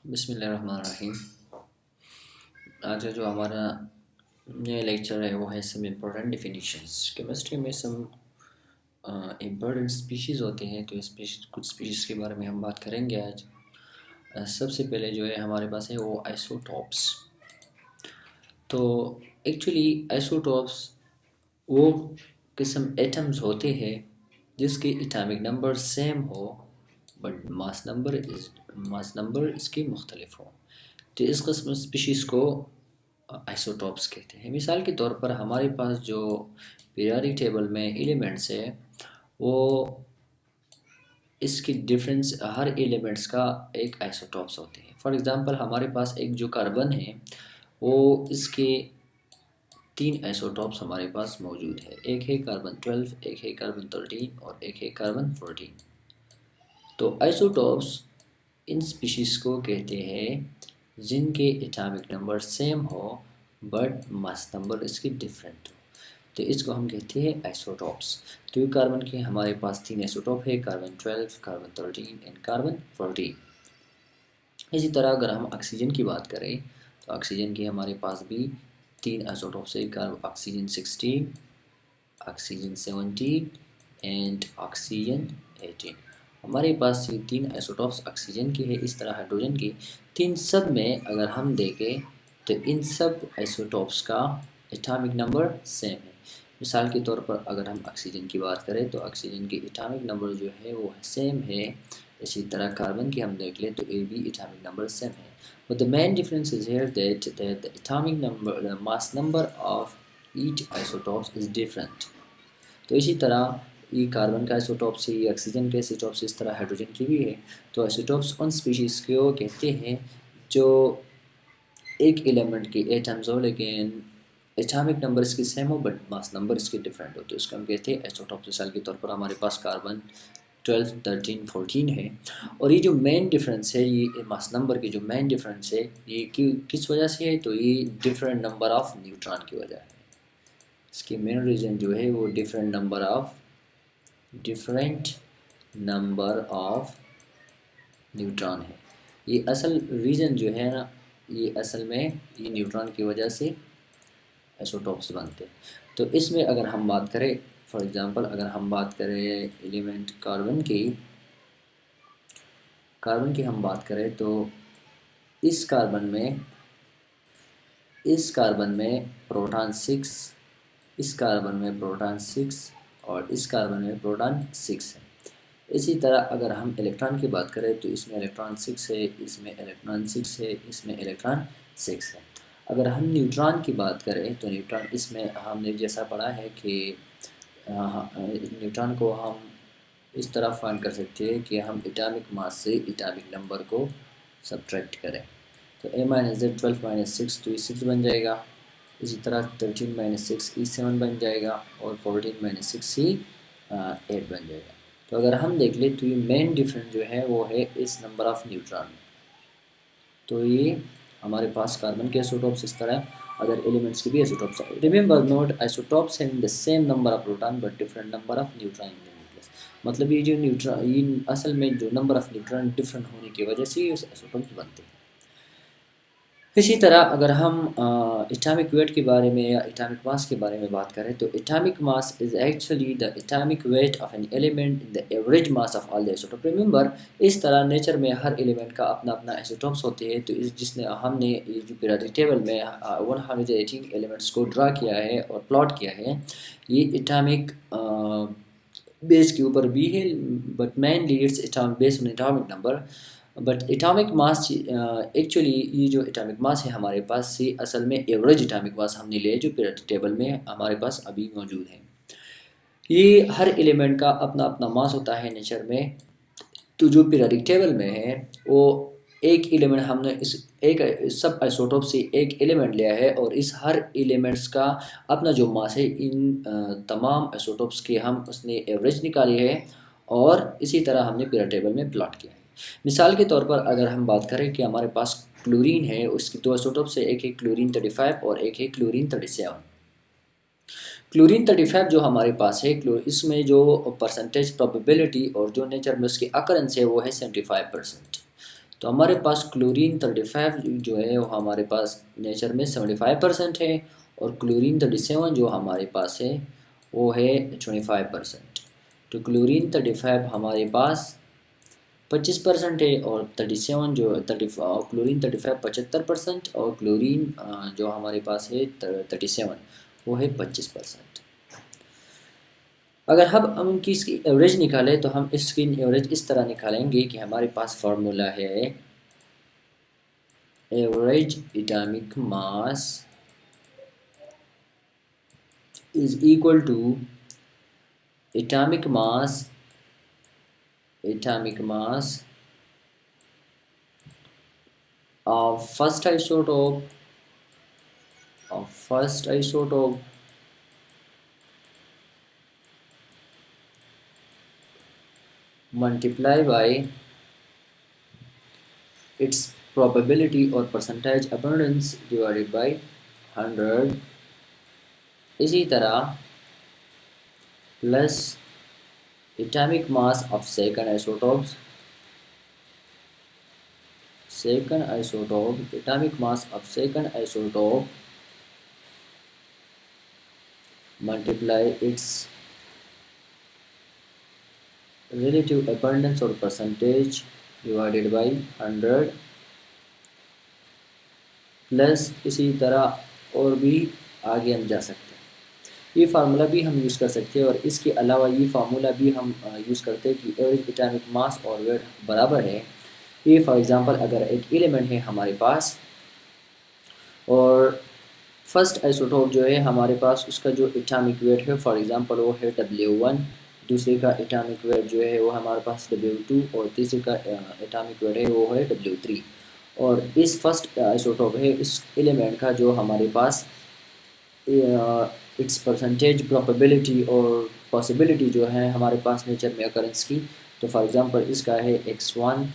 बिस्मिल्लाहिर्रहमानिर्रहीम। आज का जो हमारा नया लेक्चर है वो है सम इम्पोर्टेंट डिफिनीशंस। केमिस्ट्री में सम इम्पोर्टेंट स्पीशीज़ होते हैं, तो कुछ स्पीशीज़ के बारे में हम बात करेंगे आज। सबसे पहले जो है हमारे पास है वो आइसोटॉप्स। तो एक्चुअली आइसोटॉप्स वो किस्म एटम्स होते हैं जिसके एटॉमिक नंबर सेम हो बट मास नंबर इसके मुख्तलिफ हो, तो इस किस्म स्पीशीज़ को आइसोटॉप्स कहते हैं। मिसाल के तौर पर हमारे पास जो पीरियोडिक टेबल में एलिमेंट्स है वो इसकी डिफरेंस हर एलिमेंट्स का एक आइसोटॉप्स होते हैं। फॉर एग्ज़ाम्पल हमारे पास एक जो कार्बन है वो इसके तीन आइसोटॉप्स हमारे पास मौजूद है। एक है कार्बन 12, एक है कार्बन 13 और एक है कार्बन 14। तो आइसोटॉप्स इन स्पीशीज़ को कहते हैं जिनके एटॉमिक नंबर सेम हो बट मास नंबर इसकी डिफरेंट हो, तो इसको हम कहते हैं आइसोटॉप्स। तो कार्बन के हमारे पास तीन आइसोटॉप है, कार्बन 12, कार्बन 13 एंड कार्बन 14। इसी तरह अगर हम ऑक्सीजन की बात करें तो ऑक्सीजन की हमारे पास भी तीन आइसोटॉप्स है, ऑक्सीजन 16, ऑक्सीजन 17 एंड ऑक्सीजन 18। हमारे पास ये तीन आइसोटॉप्स ऑक्सीजन की है। इस तरह हाइड्रोजन की तीन सब में अगर हम देखें तो इन सब आइसोटॉप्स का एटॉमिक नंबर सेम है। मिसाल के तौर पर अगर हम ऑक्सीजन की बात करें तो ऑक्सीजन की एटॉमिक नंबर जो है वो सेम है। इसी तरह कार्बन की हम देख लें तो ये भी एटॉमिक नंबर सेम है। But the main difference is here that the atomic number, the mass number of each isotopes is different. तो इसी तरह ये कार्बन का आइसोटॉप्स है, ये ऑक्सीजन के आइसोटॉप्स, इस तरह हाइड्रोजन की भी है। तो आइसोटॉप्स उन स्पीशीज़ को कहते हैं जो एक एलिमेंट के एटम्स हो लेकिन एटॉमिक नंबर इसकी सेम हो बट मास नंबर इसके डिफरेंट हो, तो इसको हम कहते हैं आइसोटॉप्स। मिसाल के तौर पर हमारे पास कार्बन 12, 13, 14 है। और ये जो मेन डिफरेंस है, ये मास नंबर की जो मेन डिफरेंस है ये किस वजह से है, तो ये डिफरेंट नंबर ऑफ न्यूट्रॉन की वजह है। इसकी मेन रीज़न जो है वो डिफरेंट नंबर ऑफ न्यूट्रॉन है। ये असल रीज़न जो है ना, ये असल में ये न्यूट्रॉन की वजह से आइसोटॉप्स बनते हैं। तो इसमें अगर हम बात करें, फॉर एग्ज़ाम्पल अगर हम बात करें एलिमेंट कार्बन की हम बात करें तो इस कार्बन में प्रोटॉन 6, इस कार्बन में प्रोटॉन 6 और इस कार्बन में प्रोटॉन 6 है। इसी तरह अगर हम इलेक्ट्रॉन की बात करें तो इसमें इलेक्ट्रॉन 6 है, इसमें इलेक्ट्रॉन 6 है, इसमें इलेक्ट्रॉन 6 है। अगर हम न्यूट्रॉन की बात करें तो न्यूट्रॉन, इसमें हमने जैसा पढ़ा है कि न्यूट्रॉन को हम इस तरह फाइंड कर सकते हैं कि हम एटॉमिक मास से एटॉमिक नंबर को सब्ट्रैक्ट करें। तो a-z 12 - 6 तो ये 6 बन जाएगा। इसी तरह 13 - 6 ये 7 बन जाएगा और 14 - 6 ही 8 बन जाएगा। तो अगर हम देख लें तो ये मेन डिफरेंस जो है वो है इस नंबर ऑफ न्यूट्रॉन में। तो ये हमारे पास कार्बन के आइसोटॉप्स इस तरह, अदर एलिमेंट्स के भी आइसोटॉप्स है। Remember note isotopes having the same number of proton but different number of neutron in the nucleus. मतलब ये जो न्यूट्रॉन, ये असल में जो नंबर ऑफ न्यूट्रॉन डिफरेंट होने की वजह से ये आइसोटॉप्स बनते हैं। इसी तरह अगर हम एटॉमिक वेट के बारे में या एटॉमिक मास के बारे में बात करें तो atomic mass is actually the atomic weight of an element in the average mass of all the isotope. Remember इस तरह नेचर में हर एलिमेंट का अपना अपना आइसोटॉप्स होते हैं। तो इस जिसने हमने ये जो पीरियोडिक टेबल में 118 एलिमेंट्स को ड्रा किया है और प्लॉट किया है, ये एटॉमिक बेस के ऊपर भी है but mainly its atomic based on atomic number. But atomic mass actually ये जो एटॉमिक मास है हमारे पास से असल में एवरेज एटॉमिक मास हमने लिया है जो पीरियोडिक टेबल में हमारे पास अभी मौजूद है। ये हर एलिमेंट का अपना अपना मास होता है नेचर में। तो जो पीरियोडिक टेबल में है वो एक एलिमेंट, हमने इस एक सब आइसोटोप से एक एलिमेंट लिया है और इस हर एलिमेंट्स का अपना जो मास है इन तमाम आइसोटोप्स के हम उसने एवरेज निकाली है और इसी तरह हमने पीरियोडिक टेबल में प्लॉट किया है। मिसाल के तौर पर अगर हम बात करें कि हमारे पास क्लोरीन है, उसकी दो आइसोटोप्स है, एक है क्लोरीन 35 और एक है क्लोरीन 37। क्लोरीन 35 जो हमारे पास है, इसमें जो परसेंटेज प्रोबेबिलिटी और जो नेचर में उसकी अकरेंस है वो है 75%। तो हमारे पास क्लोरीन 35 जो है वो हमारे पास नेचर में 75% है, और क्लोरीन 37 जो हमारे पास है वो है 25%। तो क्लोरीन 35 हमारे पास 25% है, और 37 जो 30 क्लोरीन 35 75%, और क्लोरीन जो हमारे पास है 37 वो है 25%। अगर हम इनकी इसकी एवरेज निकालें तो हम इसकी एवरेज इस तरह निकालेंगे कि हमारे पास फार्मूला है average atomic mass is equal to atomic mass of first isotope multiply by its probability or percentage abundance divided by 100, इसी तरह plus atomic mass of second isotope atomic mass of second isotope multiply its relative abundance or percentage divided by 100, plus इसी तरह और भी आगे हम जा सकते हैं। ये फार्मूला भी हम यूज़ कर सकते हैं, और इसके अलावा ये फार्मूला भी हम यूज़ करते हैं कि एवरेज एटॉमिक मास और वेट बराबर है। ये फॉर एग्जांपल अगर एक एलिमेंट है हमारे पास, और फर्स्ट आइसोटोप जो है हमारे पास उसका जो एटॉमिक वेट है फॉर एग्जांपल वो है W1, दूसरे का एटॉमिक वेट जो है वो हमारे पास W2, और तीसरे का एटॉमिक वेट है वो है W3। और इस फर्स्ट आइसोटोप है इस एलिमेंट का जो हमारे पास इट्स परसेंटेज प्रोबेबिलिटी और पॉसिबिलिटी जो है हमारे पास नेचर में अकरेंस की, तो फॉर एग्जांपल इसका है x1,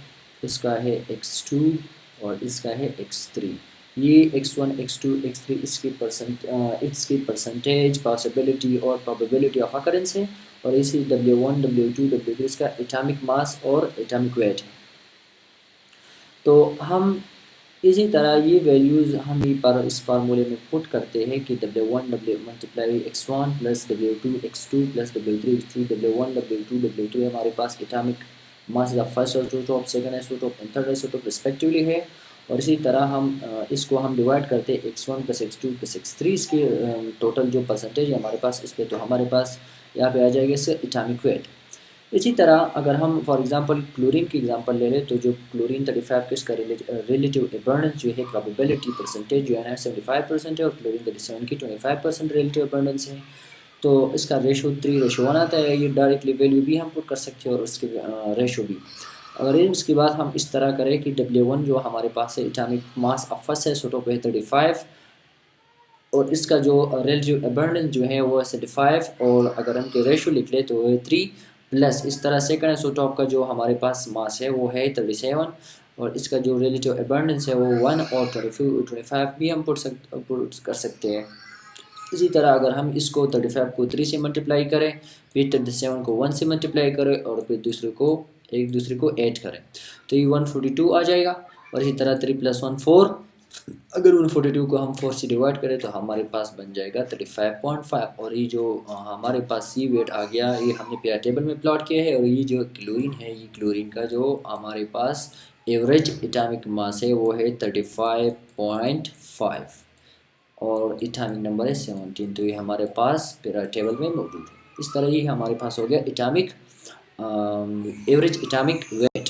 इसका है x2 और इसका है x3। ये x1, x2, x3 इसकी परसेंटेज पॉसिबिलिटी और प्रोबेबिलिटी ऑफ अकरेंस है, और इसी W1, W2, W3 इसका एटॉमिक मास और एटॉमिक वेट है। तो हम इसी तरह ये वैल्यूज़ हम ही पर इस फार्मूले में पुट करते हैं कि W1 W multiply x1 plus W2 x2 plus W3 x3, W1 W2 W3 हमारे पास atomic mass of first isotope, second isotope and third isotope respectively है। और इसी तरह हम इसको हम डिवाइड करते हैं x1 plus x2 plus x3 इसकी टोटल जो परसेंटेज है हमारे पास इस पर, तो हमारे पास यहाँ पे आ जाएगा इसका एटॉमिक वेट। इसी तरह अगर हम फॉर एग्जांपल क्लोरीन की एग्जांपल ले लें, तो जो क्लोरीन 35 के इसका रिलेटिव अबंडेंस जो है प्रोबेबिलिटी परसेंटेज जो है ना 75% है, और क्लोरीन 37 की 25% रिलेटिव अबंडेंस है। तो इसका रेशो 3:1 आता है। ये डायरेक्टली वैल्यू भी हम पुट कर सकते हैं और उसके रेशो भी। अगर इसके बाद हम इस तरह करें कि W1 जो हमारे पास है atomic mass of first isotope है 35, और इसका जो रिलेटिव अबंडेंस जो है वो 75, और अगर हम के रेशो लिख ले तो वो है 3, प्लस इस तरह सेकंड आइसोटोप का जो हमारे पास मास है वो है 37, और इसका जो रिलेटिव अबंडेंस है वो 1 और 25 भी हम पुट कर सकते हैं। इसी तरह अगर हम इसको 35 को 3 से मल्टीप्लाई करें, फिर 37 को 1 से मल्टीप्लाई करें, और फिर एक दूसरे को ऐड करें, तो ये 142 आ जाएगा। और इसी तरह 3 + 1 4, अगर 142 को हम 4 से डिवाइड करें तो हमारे पास बन जाएगा 35.5। और ये जो हमारे पास सी वेट आ गया, ये हमने पेयर टेबल में प्लॉट किया है। और ये जो क्लोरीन है, ये क्लोरीन का जो हमारे पास एवरेज एटॉमिक मास है वो है 35.5, और एटॉमिक नंबर है 17। तो ये हमारे पास पेयर टेबल में मौजूद है। इस तरह ही हमारे पास हो गया एटॉमिक एवरेज एटॉमिक वेट।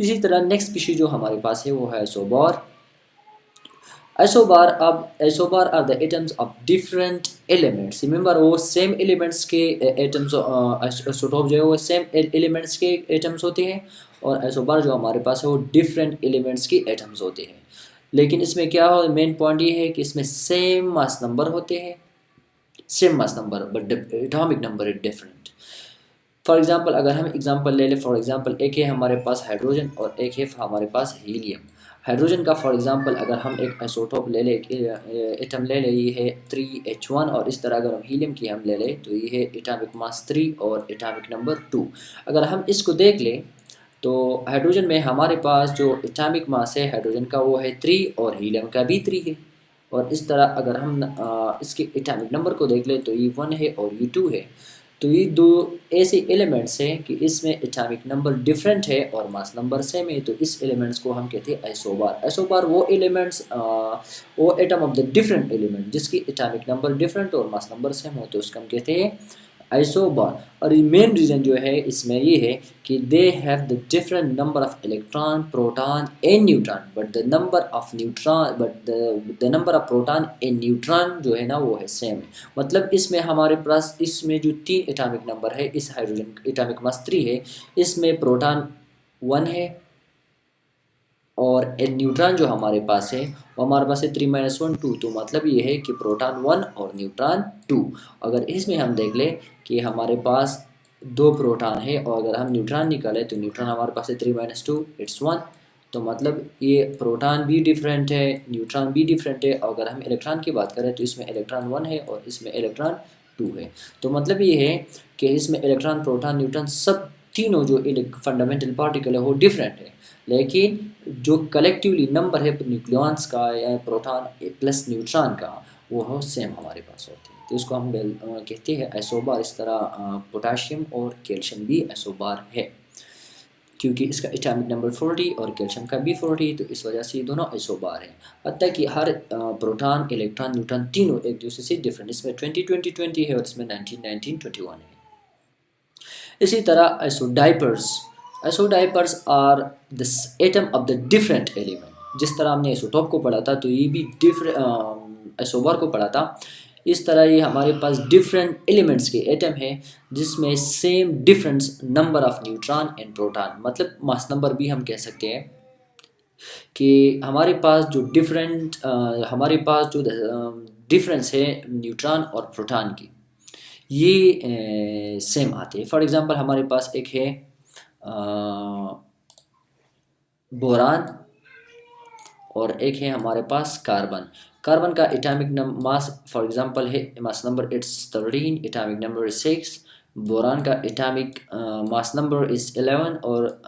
इसी तरह नेक्स्ट स्पीशीज जो हमारे पास है वो है isobar. Isobars are the atoms of different elements. Remember वो सेम एलिमेंट्स के एटम्स, आइसोटोप जो है वो सेम एलिमेंट्स के एटम्स होते हैं, और आइसोबार जो हमारे पास है वो डिफरेंट एलिमेंट्स के एटम्स होते हैं। लेकिन इसमें क्या हो, मेन पॉइंट ये है कि इसमें सेम मास नंबर होते हैं, same mass number but atomic number is different. For example अगर हम एग्जांपल ले लें, फॉर एग्जांपल एक है हमारे पास हाइड्रोजन और एक है हमारे पास हीलियम। हाइड्रोजन का फॉर एग्जांपल अगर हम एक आइसोटोप ले लें, एक एटम ले लें, ये है 3H1, और इस तरह अगर हम हीलियम की हम ले लें तो ये है एटॉमिक मास 3 और एटॉमिक नंबर 2। अगर हम इसको देख लें तो हाइड्रोजन में हमारे पास जो एटॉमिक मास है हाइड्रोजन का वो है 3 और हीलियम का भी 3 है। और इस तरह अगर हम इसके एटॉमिक नंबर को देख लें तो ये 1 है और ये 2 है। तो ये दो ऐसे एलिमेंट्स हैं कि इसमें एटॉमिक नंबर डिफरेंट है और मास नंबर सेम है, तो इस एलिमेंट्स को हम कहते हैं आइसोबार। आइसोबार वो एलिमेंट्स वो atom of the different element जिसकी एटॉमिक नंबर डिफरेंट और मास नंबर सेम हो, तो उसको हम कहते हैं आइसोबार। और ये मेन रीज़न जो है इसमें ये है कि they have the different number of electron, proton and neutron, but the number of neutron the number of proton and neutron जो है ना वो है सेम है। मतलब इसमें हमारे पास इसमें जो 3 एटॉमिक नंबर है, इस हाइड्रोजन एटॉमिक मास 3 है, इसमें प्रोटॉन 1 है और न्यूट्रॉन जो हमारे पास है वो हमारे पास है 3 - 1 2। तो मतलब ये है कि प्रोटॉन 1 और न्यूट्रॉन 2। अगर इसमें हम देख लें कि हमारे पास 2 प्रोटॉन है और अगर हम न्यूट्रॉन निकालें तो न्यूट्रॉन हमारे पास है 3 - 2 इट्स 1। तो मतलब ये प्रोटॉन भी डिफरेंट है, न्यूट्रॉन भी डिफरेंट है। और अगर हम इलेक्ट्रॉन की बात करें तो इसमें इलेक्ट्रॉन 1 है और इसमें इलेक्ट्रॉन 2 है। तो मतलब ये है कि इसमें इलेक्ट्रॉन, प्रोटॉन, न्यूट्रॉन सब तीनों जो फंडामेंटल पार्टिकल है वो डिफरेंट है, लेकिन जो कलेक्टिवली नंबर है न्यूक्लियॉन्स का या प्रोटॉन प्लस न्यूट्रॉन का वो हो सेम हमारे पास होते हैं। तो इसको हम कहते हैं आइसोबार। इस तरह पोटाशियम और कैल्शियम भी आइसोबार है क्योंकि इसका एटॉमिक नंबर 40 और कैल्शियम का भी 40, तो इस वजह से ये दोनों आइसोबार हैं। हत्ता कि हर प्रोटॉन, इलेक्ट्रॉन, न्यूट्रॉन तीनों एक दूसरे से डिफरेंट, इसमें 20-20-20 है और इसमें 19-19-21 है। इसी तरह isodiaphers are the atom of the different element. जिस तरह हमने आइसोटॉप को पढ़ा था तो ये भी डिफरेंट आइसोबार को पढ़ा था। इस तरह ये हमारे पास डिफरेंट एलिमेंट्स के एटम है जिसमें same difference number of neutron and proton, मतलब मास नंबर भी हम कह सकते हैं कि हमारे पास जो डिफरेंस है न्यूट्रॉन और प्रोटॉन की ये सेम आते हैं। फॉर एग्जांपल हमारे पास एक है बोरान और एक है हमारे पास कार्बन। कार्बन का एटॉमिक मास फॉर एग्जांपल है mass number it's 13, atomic number is 6। Boron का एटॉमिक मास नंबर इज 11 और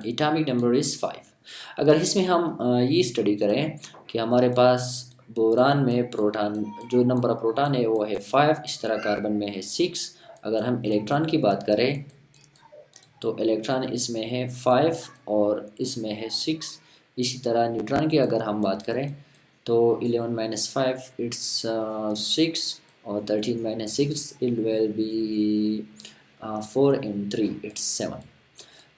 एटॉमिक नंबर इज 5। अगर इसमें हम ये स्टडी करें कि हमारे पास बोरान में प्रोटॉन जो नंबर ऑफ प्रोटॉन है वो है 5, इस तरह कार्बन में है 6। अगर हम इलेक्ट्रॉन की बात करें तो इलेक्ट्रॉन इसमें है 5 और इसमें है 6। इसी तरह न्यूट्रॉन की अगर हम बात करें तो 11 - 5 इट्स 6 और 13 - 6 it will be 4 and 3 it's 7।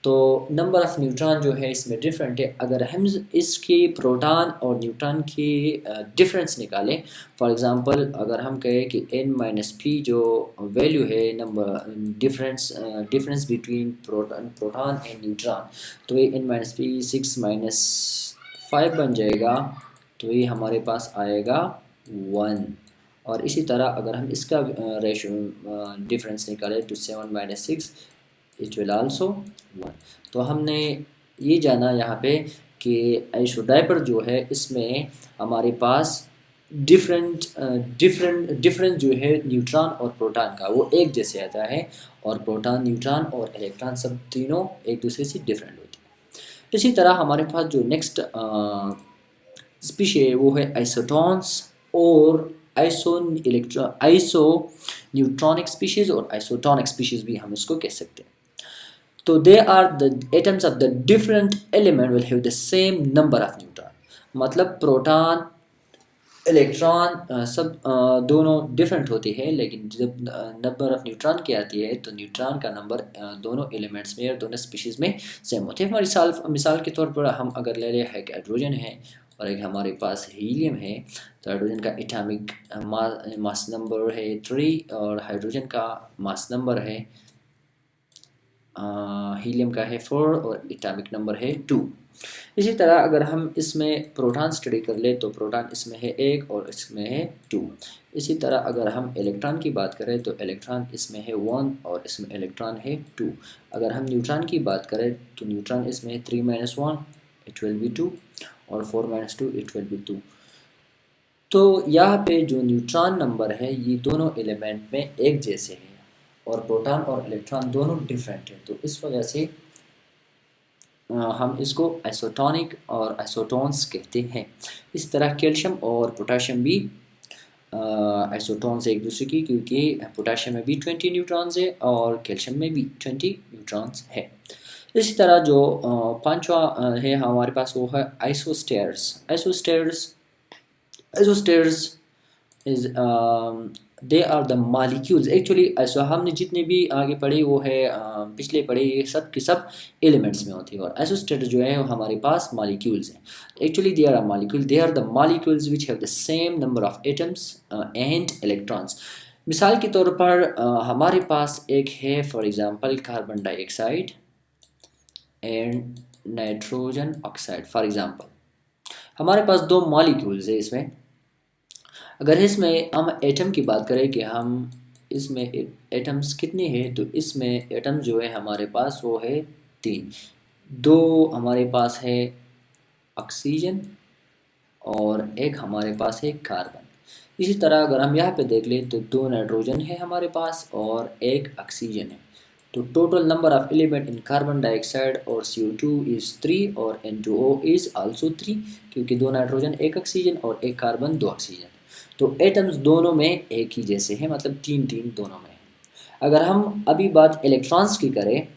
तो नंबर ऑफ़ न्यूट्रॉन जो है इसमें डिफरेंट है। अगर हम इसके प्रोटॉन और न्यूट्रॉन की डिफरेंस निकालें, फॉर एग्जांपल अगर हम कहें कि n-p जो वैल्यू है number difference between proton and neutron, तो ये n-p 6 - 5 बन जाएगा, तो ये हमारे पास आएगा 1। और इसी तरह अगर हम इसका रेशो डिफरेंस निकालें तो 7 - 6 इट विल आल्सो 1। तो हमने ये जाना यहाँ पे कि आइसोडाइपर जो है इसमें हमारे पास डिफरेंट जो है न्यूट्रॉन और प्रोटॉन का वो एक जैसे आता है, और प्रोटॉन, न्यूट्रॉन और इलेक्ट्रॉन सब तीनों एक दूसरे से डिफरेंट होते हैं। इसी तरह हमारे पास जो नेक्स्ट स्पीशी है वो है आइसोटॉन्स और आइसो न्यूट्रॉनिक स्पीशीज़ और आइसोटॉनिक स्पीशीज़ भी हम इसको कह सकते हैं। तो they are the atoms of the different element will have the same number of neutron। मतलब प्रोटॉन, इलेक्ट्रॉन सब दोनों डिफरेंट होती है, लेकिन जब नंबर ऑफ न्यूट्रॉन की आती है तो न्यूट्रॉन का नंबर दोनों एलिमेंट्स में और दोनों स्पीशीज़ में सेम होते हैं। हमारी मिसाल के तौर पर हम अगर ले लें एक हाइड्रोजन है और एक हमारे पास हीलियम है, तो हाइड्रोजन का एटॉमिक मास नंबर है 3 और हाइड्रोजन का मास नंबर है हीलियम का है 4 और एटॉमिक नंबर है 2। इसी तरह अगर हम इसमें प्रोटॉन स्टडी कर ले तो प्रोटॉन इसमें है 1 और इसमें है 2। इसी तरह अगर हम इलेक्ट्रॉन की बात करें तो इलेक्ट्रॉन इसमें है 1 और इसमें इलेक्ट्रॉन है 2। अगर हम न्यूट्रॉन की बात करें तो न्यूट्रॉन इसमें है 3 - 1 इट विल बी 2 और 4 - 2 इट विल बी 2। तो यहाँ पे जो न्यूट्रॉन नंबर है ये दोनों एलिमेंट में एक जैसे हैं और प्रोटॉन और इलेक्ट्रॉन दोनों डिफरेंट हैं। तो इस वजह से हम इसको आइसोटोनिक और आइसोटोन्स कहते हैं। इस तरह कैल्शियम और पोटाशियम भी आइसोटोन्स है एक दूसरे की, क्योंकि पोटाशियम में भी 20 न्यूट्रॉन्स है और कैल्शियम में भी 20 न्यूट्रॉन्स है। इसी तरह जो पांचवा है हमारे पास वो है isosteres. Isosteres is they are the molecules actually. ऐसा हमने जितने भी आगे पढ़े वो है पिछले पढ़े, ये सब के सब एलिमेंट्स में होती है, और एसोस्टेट जो है वो हमारे पास मालिक्यूल्स हैं। Actually they are molecule, they are the molecules which have the same number of atoms and electrons. मिसाल के तौर पर हमारे पास एक है for example carbon dioxide and nitrogen oxide for example. हमारे पास दो मॉलिक्यूल्स है इसमें। अगर इसमें हम एटम की बात करें कि हम इसमें एटम्स कितने हैं, तो इसमें एटम जो है हमारे पास वो है 3। 2 हमारे पास है ऑक्सीजन और एक हमारे पास है कार्बन। इसी तरह अगर हम यहाँ पे देख लें तो 2 नाइट्रोजन है हमारे पास और एक ऑक्सीजन है। तो total number of element in carbon dioxide और CO2 इज़ 3 और N2O इज़ आल्सो 3, क्योंकि 2 नाइट्रोजन एक ऑक्सीजन और एक कार्बन 2 ऑक्सीजन। तो एटम्स दोनों में एक ही जैसे हैं, मतलब 3 दोनों में। अगर हम अभी बात इलेक्ट्रॉन्स की करें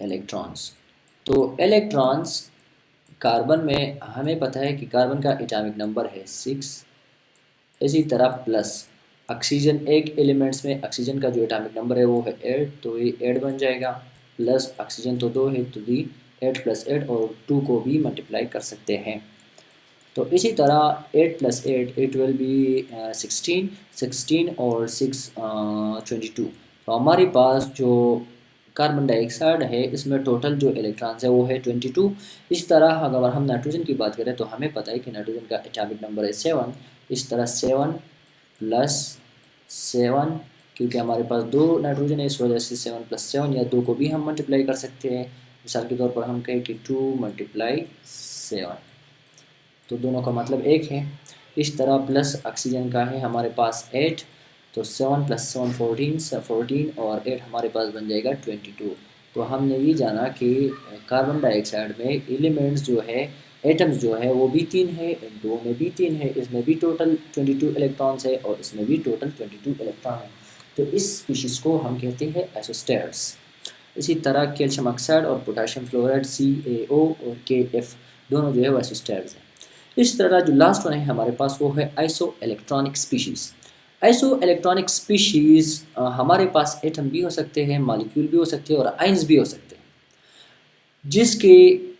इलेक्ट्रॉन्स, तो इलेक्ट्रॉन्स कार्बन में हमें पता है कि कार्बन का एटॉमिक नंबर है 6। इसी तरह प्लस ऑक्सीजन, एक एलिमेंट्स में ऑक्सीजन का जो एटॉमिक नंबर है वो है 8, तो ये 8 बन जाएगा। प्लस ऑक्सीजन तो 2 है, तो भी 8 + 8 और 2 को भी मल्टीप्लाई कर सकते हैं। तो इसी तरह 8 + 8 इट विल बी 16 और 6 22। तो हमारे पास जो कार्बन डाइऑक्साइड है इसमें टोटल जो इलेक्ट्रॉन्स है वो है 22। इस तरह अगर हम नाइट्रोजन की बात करें तो हमें पता है कि नाइट्रोजन का एटॉमिक नंबर है 7। इस तरह 7 + 7, क्योंकि हमारे पास 2 नाइट्रोजन है इस वजह से 7 + 7 या 2 को भी हम मल्टीप्लाई कर सकते हैं। मिसाल के तौर पर हम कहें कि 2 × 7, तो दोनों का मतलब एक है। इस तरह प्लस ऑक्सीजन का है हमारे पास 8, तो 7 + 7 14 और 8 हमारे पास बन जाएगा 22। तो हमने ये जाना कि कार्बन डाइऑक्साइड में एलिमेंट्स जो है, एटम्स जो है वो भी 3 है, दो में भी 3 है, इसमें भी टोटल 22 इलेक्ट्रॉन्स है और इसमें भी टोटल 22 इलेक्ट्रॉन है। तो इस स्पीशीज़ को हम कहते हैं आइसोस्टेयर्स। इसी तरह कैल्शियम ऑक्साइड और पोटाशियम फ्लोराइड CaO और KF दोनों जो है वो आइसोस्टेयर्स हैं। इस तरह जो लास्ट वन है हमारे पास वो है iso electronic species. Iso electronic species हमारे पास एटम भी हो सकते हैं, मॉलिक्यूल भी हो सकते हैं और आइंस भी हो सकते हैं, जिसके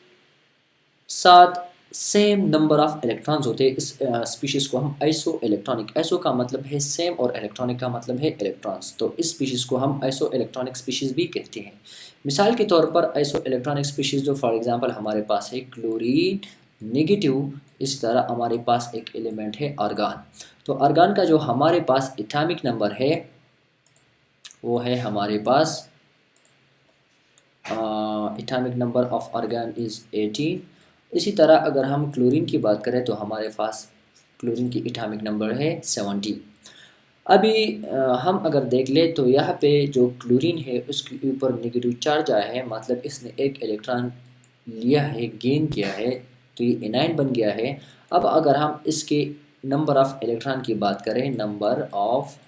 साथ सेम नंबर ऑफ इलेक्ट्रॉन्स होते हैं। इस स्पीशीज़ को हम आइसो इलेक्ट्रॉनिक, आइसो का मतलब है सेम और इलेक्ट्रॉनिक का मतलब है इलेक्ट्रॉन्स, तो इस स्पीशीज़ को हम आइसो इलेक्ट्रॉनिक स्पीशीज़ भी कहते हैं। मिसाल के तौर पर आइसो इलेक्ट्रॉनिक स्पीशीज़ जो फॉर एग्जांपल हमारे पास है क्लोरीन नेगेटिव। इस तरह हमारे पास एक एलिमेंट है आर्गन। तो आर्गन का जो हमारे पास एटॉमिक नंबर है वो है हमारे पास atomic number of argon is 18। इसी तरह अगर हम क्लोरीन की बात करें तो हमारे पास क्लोरीन की एटॉमिक नंबर है 70। अभी हम अगर देख ले तो यहाँ पे जो क्लोरीन है उसके ऊपर नेगेटिव चार्ज आया है, मतलब इसने एक इलेक्ट्रॉन लिया है, गेन किया है, तो ये एनाइन बन गया है। अब अगर हम इसके नंबर ऑफ इलेक्ट्रॉन की बात करें, नंबर ऑफ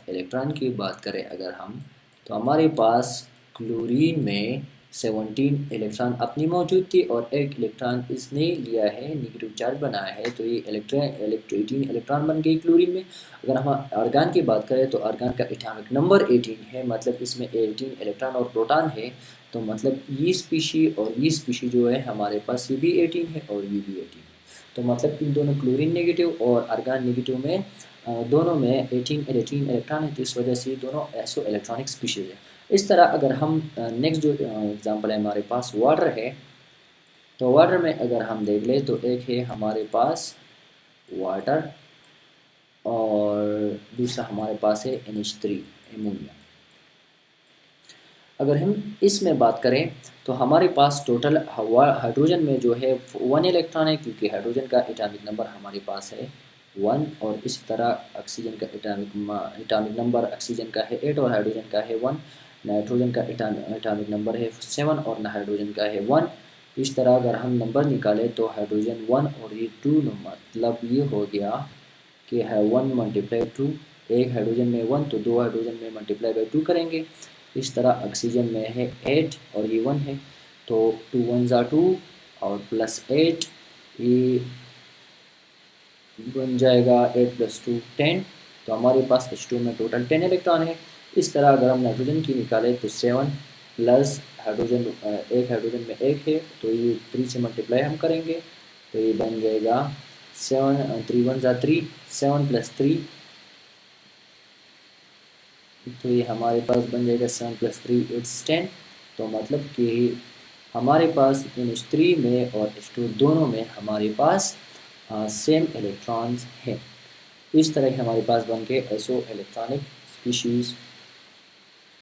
इलेक्ट्रॉन की बात करें अगर हम, तो हमारे पास क्लोरीन में 17 इलेक्ट्रॉन अपनी मौजूद थी और एक इलेक्ट्रॉन इसने लिया है, नेगेटिव चार्ज बनाया है, तो ये 18 इलेक्ट्रॉन बन गई क्लोरीन में। अगर हम आर्गन की बात करें तो आर्गन का एटॉमिक नंबर 18 है, मतलब इसमें 18 इलेक्ट्रॉन और प्रोटॉन है, तो मतलब ये स्पीशी और ये स्पीशी जो है हमारे पास ये भी 18 है और ये भी 18 है। तो मतलब इन दोनों क्लोरीन नेगेटिव और आर्गन नेगेटिव में दोनों में 18 इलेक्ट्रॉन है, तो इस वजह से दोनों आइसो इलेक्ट्रॉनिक स्पीशीज़ है। इस तरह अगर हम नेक्स्ट जो एग्जांपल है हमारे पास वाटर है, तो वाटर में अगर हम देख ले तो एक है हमारे पास वाटर और दूसरा हमारे पास है NH3 एमोनिया। अगर हम इसमें बात करें तो हमारे पास टोटल हाइड्रोजन में जो है 1 इलेक्ट्रॉन है, क्योंकि हाइड्रोजन का एटॉमिक नंबर हमारे पास है 1 और इसी तरह ऑक्सीजन का एटॉमिक नंबर ऑक्सीजन का है 8 और हाइड्रोजन का है 1, नाइट्रोजन का एटॉमिक नंबर है 7 और हाइड्रोजन का है 1। इस तरह अगर हम नंबर निकालें तो हाइड्रोजन 1 और ये 2, मतलब ये हो गया कि है 1 मल्टीप्लाई 2, एक हाइड्रोजन में 1 तो 2 हाइड्रोजन में मल्टीप्लाई बाई 2 करेंगे। इस तरह ऑक्सीजन में है 8 और ये 1 है, तो 2 1 ज़ा 2 और प्लस 8, ये बन जाएगा 8 + 2 10। तो हमारे पास H2 में टोटल 10 इलेक्ट्रॉन है। इस तरह अगर हम नाइट्रोजन की निकालें तो 7 प्लस हाइड्रोजन, एक हाइड्रोजन में एक है तो ये 3 से मल्टीप्लाई हम करेंगे, तो ये बन जाएगा 7 3 1 ज़ा 3, 7 + 3, तो ये हमारे पास बन जाएगा 7 + 3 इट्स 10। तो मतलब कि हमारे पास इन H3 में और H2 दोनों में हमारे पास सेम इलेक्ट्रॉन्स हैं। इस तरह हमारे पास बन के SO इलेक्ट्रॉनिक स्पीशीज़